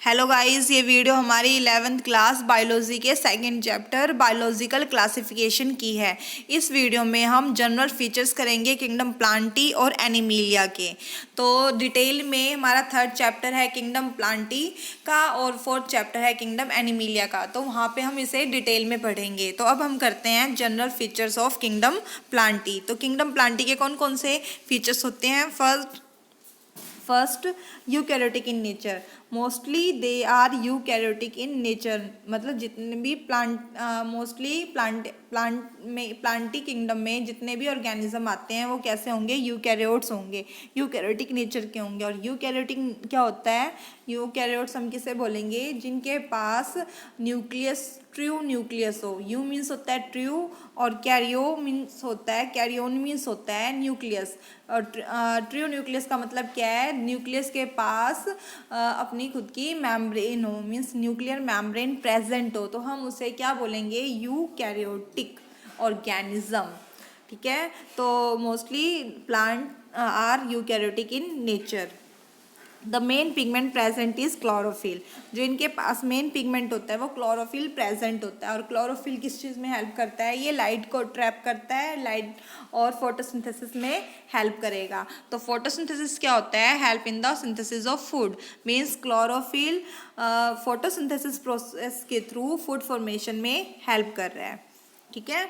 Hello guys, ये video हमारी 11th class biology के सेकंड चैप्टर बायोलॉजिकल क्लासिफिकेशन की है। इस वीडियो में हम जनरल फीचर्स करेंगे किंगडम प्लांटी और एनिमिलिया के। तो डिटेल में हमारा थर्ड चैप्टर है किंगडम प्लांटी का और फोर्थ चैप्टर है किंगडम एनिमिलिया का, तो वहाँ पे हम इसे डिटेल में पढ़ेंगे। तो अब हम करते हैं general features of kingdom plantae. तो किंगडम प्लांटी के कौन कौन से फीचर्स होते हैं? First, eukaryotic in nature. Mostly they are eukaryotic in nature, मतलब जितने भी मोस्टली प्लांटी किंगडम में जितने भी ऑर्गेनिज्म आते हैं वो कैसे होंगे? यूकैरियोट्स होंगे, यूकैरियोटिक नेचर के होंगे। और यूकैरियोटिक क्या होता है? यूकैरियोट्स हम किसे बोलेंगे? जिनके पास न्यूक्लियस, ट्रू न्यूक्लियस हो। यू मीन्स होता है ट्रू और कैरियो मीन्स होता है, कैरियोन मीन्स होता है न्यूक्लियस। और ट्रू न्यूक्लियस का मतलब क्या है? न्यूक्लियस के पास अपनी खुद की मेम्ब्रेन हो, मीन्स न्यूक्लियर मेम्ब्रेन प्रेजेंट हो, तो हम उसे क्या बोलेंगे? Eukaryotic organism. ठीक है, तो mostly plant are eukaryotic in nature. The main pigment present is chlorophyll. जो इनके पास मेन पिगमेंट होता है वो क्लोरोफिल प्रेजेंट होता है। और क्लोरोफिल किस चीज़ में हेल्प करता है? ये लाइट को ट्रैप करता है, लाइट और फोटोसिंथेसिस में हेल्प करेगा। तो फोटोसिंथेसिस क्या होता है? Help in the synthesis of food. Means chlorophyll photosynthesis process के थ्रू फूड फॉर्मेशन में हेल्प कर रहा है। ठीक है,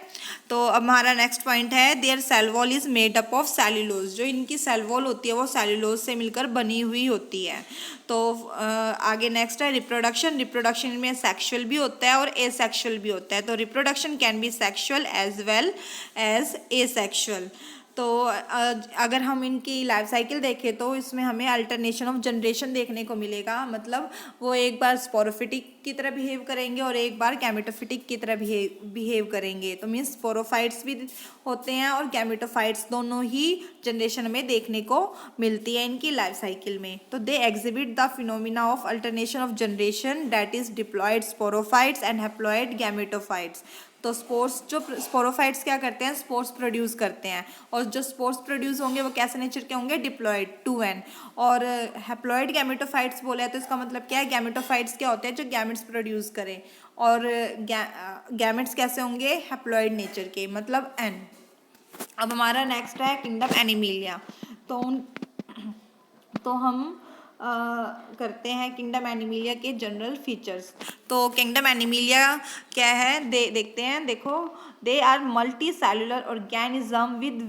तो अब हमारा नेक्स्ट पॉइंट है their cell wall is made up of cellulose. जो इनकी सेल वॉल होती है वो सेल्यूलोज से मिलकर बनी हुई होती है। तो आगे नेक्स्ट है रिप्रोडक्शन। रिप्रोडक्शन में सेक्सुअल भी होता है और एसेक्सुअल भी होता है। तो reproduction can be sexual as well as asexual. तो अगर हम इनकी लाइफ साइकिल देखें तो इसमें हमें अल्टरनेशन ऑफ जनरेशन देखने को मिलेगा। मतलब वो एक बार स्पोरोफिटिक की तरह बिहेव करेंगे और एक बार गैमेटोफिटिक की तरह बिहेव करेंगे। तो मीन्स स्पोरोफाइट्स भी होते हैं और गैमेटोफाइट्स, दोनों ही जनरेशन में देखने को मिलती है इनकी लाइफ साइकिल में। तो they exhibit the phenomena of alternation of generation that is diploid sporophytes and haploid gametophytes. तो स्पोर्स, जो स्पोरोफाइट्स क्या करते हैं? स्पोर्स प्रोड्यूस करते हैं। और जो स्पोर्स प्रोड्यूस होंगे वो कैसे नेचर के होंगे? Diploid, 2n। और हैप्लॉयड गैमेटोफाइट्स बोले तो इसका मतलब क्या है? गैमेटोफाइट्स क्या होते हैं? जो गैमेट्स प्रोड्यूस करें। और गैमेट्स कैसे होंगे? हैप्लॉयड नेचर के, मतलब n। अब हमारा नेक्स्ट है किंगडम एनिमिलिया। तो हम करते हैं किंगडम एनिमिलिया के जनरल फीचर्स। तो किंगडम एनिमिलिया क्या है? देखते हैं। देखो, they are multicellular organism with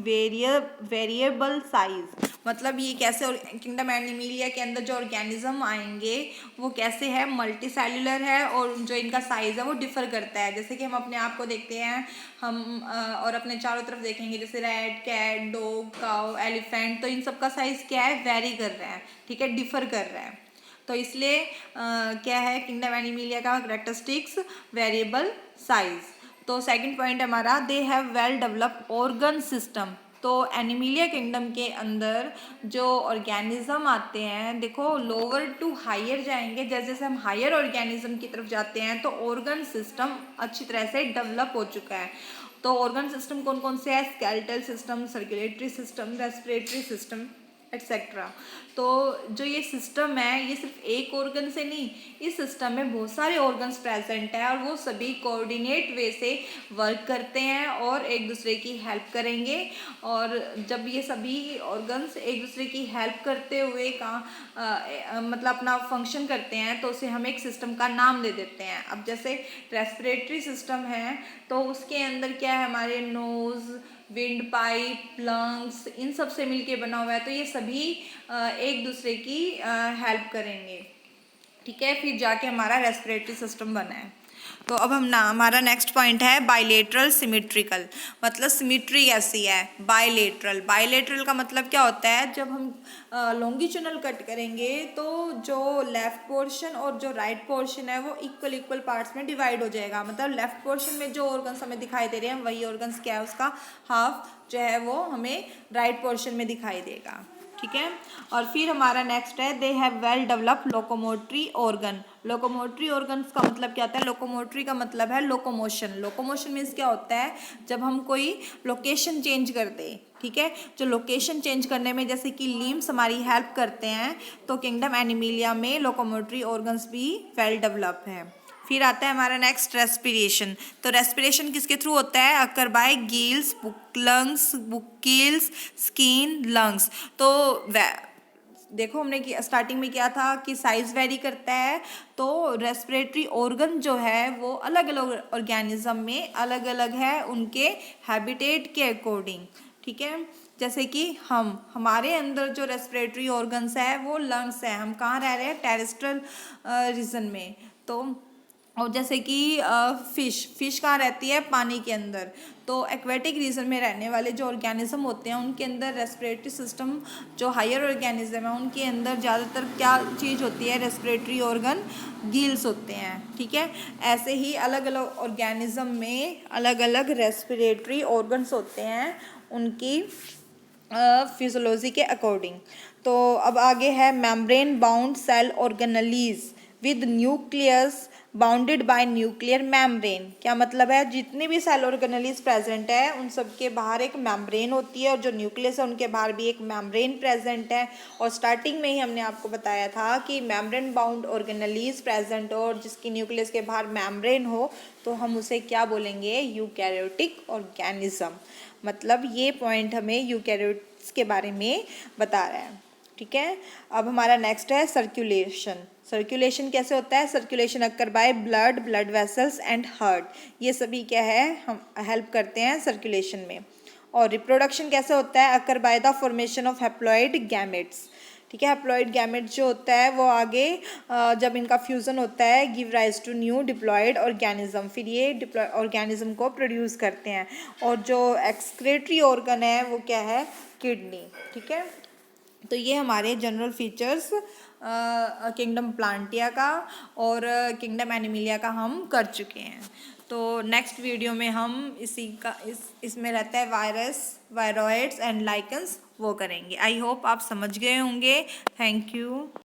variable size. मतलब ये कैसे? किंगडम एनिमिलिया के अंदर जो ऑर्गेनिज्म आएंगे वो कैसे है? मल्टी सेलुलर है और जो इनका साइज है वो डिफर करता है। जैसे कि हम अपने आप को देखते हैं, हम और अपने चारों तरफ देखेंगे, जैसे rat, cat, dog, cow, elephant, तो इन सब का साइज क्या है? वेरी कर रहा है। ठीक है, डिफर कर रहा है। तो इसलिए क्या है किंगडम एनिमिलिया का कैरेक्टरिस्टिक्स? Variable size. तो सेकंड पॉइंट हमारा they have well developed organ system. तो एनिमिलिया किंगडम के अंदर जो ऑर्गेनिज्म आते हैं, देखो लोअर टू हायर जाएंगे, जैसे जैसे हम हायर ऑर्गेनिज्म की तरफ जाते हैं तो ऑर्गन सिस्टम अच्छी तरह से डेवलप हो चुका है। तो ऑर्गन सिस्टम कौन कौन से है? Skeletal system, circulatory system, respiratory system etcetera. तो जो ये सिस्टम है ये सिर्फ एक ऑर्गन से नहीं, इस सिस्टम में बहुत सारे ऑर्गन्स प्रेजेंट है और वो सभी कोऑर्डिनेट वे से वर्क करते हैं और एक दूसरे की हेल्प करेंगे। और जब ये सभी ऑर्गन्स एक दूसरे की हेल्प करते हुए मतलब अपना फंक्शन करते हैं तो उसे हम एक सिस्टम का नाम दे देते हैं। अब जैसे रेस्पिरेटरी सिस्टम है तो उसके अंदर क्या है? हमारे नोज, विंड पाइप, लंग्स, इन सब से मिलके बना हुआ है। तो ये सभी एक दूसरे की हेल्प करेंगे। ठीक है, फिर जाके हमारा रेस्पिरेटरी सिस्टम बना है। तो अब हमारा नेक्स्ट पॉइंट है बाइलेटरल सिमेट्रिकल। मतलब सिमेट्री कैसी है? बाइलेटरल। बाइलेटरल का मतलब क्या होता है? जब हम लॉन्गिट्यूडनल कट करेंगे तो जो लेफ्ट पोर्शन और जो राइट पोर्शन है वो इक्वल पार्ट्स में डिवाइड हो जाएगा। मतलब लेफ्ट पोर्शन में जो ऑर्गन्स हमें दिखाई दे रहे हैं वही ऑर्गन्स क्या है? उसका हाफ जो है वो हमें राइट पोर्शन में दिखाई देगा। ठीक है, और फिर हमारा नेक्स्ट है they have well developed locomotory organ. Locomotory organs का मतलब क्या होता है? लोकोमोटरी का मतलब है लोकोमोशन। लोकोमोशन मीन्स क्या होता है? जब हम कोई लोकेशन चेंज कर दें, ठीक है। जो लोकेशन चेंज करने में जैसे कि लिम्स हमारी हेल्प करते हैं, तो किंगडम एनिमिलिया में लोकोमोटरी ऑर्गन्स भी वेल डेवलप है। फिर आता है हमारा नेक्स्ट रेस्पिरेशन। तो रेस्पिरेशन किसके थ्रू होता है? Occur by gills, lungs, buccals, skin, lungs. तो देखो हमने स्टार्टिंग में किया था कि साइज वेरी करता है, तो रेस्पिरेटरी ऑर्गन जो है वो अलग अलग ऑर्गेनिज्म में अलग अलग है उनके हैबिटेट के अकॉर्डिंग, ठीक है। जैसे कि हमारे अंदर जो रेस्पिरेटरी ऑर्गन्स है वो लंग्स है। हम कहाँ रह रहे हैं? टेरेस्ट्रियल रीजन में। तो और जैसे कि फिश कहाँ रहती है? पानी के अंदर। तो एक्वेटिक रीजन में रहने वाले जो ऑर्गेनिज्म होते हैं उनके अंदर रेस्पिरेटरी सिस्टम, जो हायर ऑर्गेनिज्म है उनके अंदर ज़्यादातर क्या चीज़ होती है? रेस्पिरेटरी ऑर्गन गिल्स होते हैं, ठीक है। ऐसे ही अलग अलग ऑर्गेनिज्म में अलग अलग रेस्पिरेटरी ऑर्गन्स होते हैं उनकी फिजियोलॉजी के अकॉर्डिंग। तो अब आगे है membrane bound cell organelles with nucleus bounded by nuclear membrane. क्या मतलब है? जितनी भी सेल ऑर्गेनेलीज प्रेजेंट है उन सब के बाहर एक मेम्ब्रेन होती है, और जो न्यूक्लियस है उनके बाहर भी एक मेम्ब्रेन प्रेजेंट है। और स्टार्टिंग में ही हमने आपको बताया था कि मेम्ब्रेन बाउंड ऑर्गेनेलीज प्रेजेंट हो और जिसकी न्यूक्लियस के बाहर मेम्ब्रेन हो तो हम उसे क्या बोलेंगे? Eukaryotic organism. मतलब ये पॉइंट हमें यूकैरियोट्स के बारे में बता रहा है, ठीक है। अब हमारा नेक्स्ट है सर्कुलेशन। सर्कुलेशन कैसे होता है? Circulation occur by blood vessels and heart. ये सभी क्या है? हम हेल्प करते हैं सर्कुलेशन में। और रिप्रोडक्शन कैसे होता है? Occur by the formation of haploid gametes, ठीक है। हैप्लॉइड गैमेट्स जो होता है वो आगे जब इनका फ्यूजन होता है give rise to new diploid organism, फिर ये डिप्लॉय ऑर्गेनिज्म को प्रोड्यूस करते हैं। और जो एक्सक्रेटरी ऑर्गन है वो क्या है? किडनी, ठीक है। तो ये हमारे जनरल फीचर्स किंगडम प्लांटिया का और किंगडम एनिमिलिया का हम कर चुके हैं। तो नेक्स्ट वीडियो में हम इसमें रहता है वायरस, वायरॉइड्स एंड लाइकन्स, वो करेंगे। आई होप आप समझ गए होंगे। Thank you.